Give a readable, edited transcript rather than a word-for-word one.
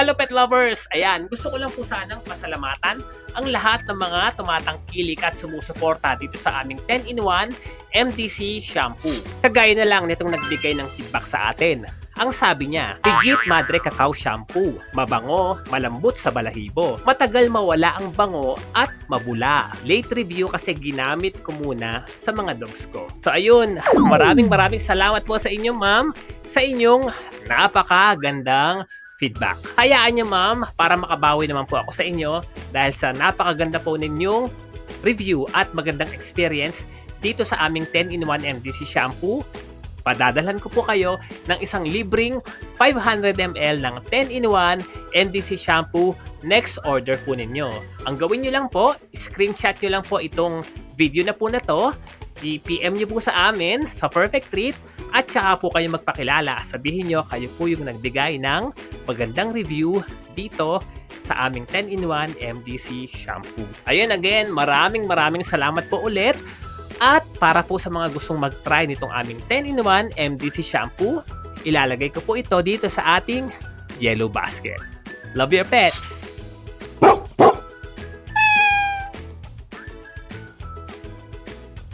Hello pet lovers! Ayan, gusto ko lang po sanang pasalamatan ang lahat ng mga tumatangkilik at sumusuporta dito sa aming 10-in-1 MDC shampoo. Kagaya na lang nitong nagbigay ng feedback sa atin. Ang sabi niya, Legit Madre Cacao Shampoo. Mabango, malambot sa balahibo. Matagal mawala ang bango at mabula. Late review kasi ginamit ko muna sa mga dogs ko. So ayun, maraming salamat po sa inyo ma'am sa inyong napakagandang feedback. Hayaan niyo ma'am para makabawi naman po ako sa inyo dahil sa napakaganda po ninyong review at magandang experience dito sa aming 10-in-1 MDC shampoo. Padadalhan ko po kayo ng isang libreng 500 ml ng 10-in-1 MDC shampoo next order po ninyo. Ang gawin nyo lang po, screenshot nyo lang po itong video na po na to, i-PM nyo po sa amin sa Perfect Treat at saka po kayo magpakilala. Sabihin nyo kayo po yung nagbigay ng magandang review dito sa aming 10-in-1 MDC shampoo. Ayun again, maraming salamat po ulit. At para po sa mga gustong mag-try nitong aming 10-in-1 MDC shampoo, ilalagay ko po ito dito sa ating yellow basket. Love your pets!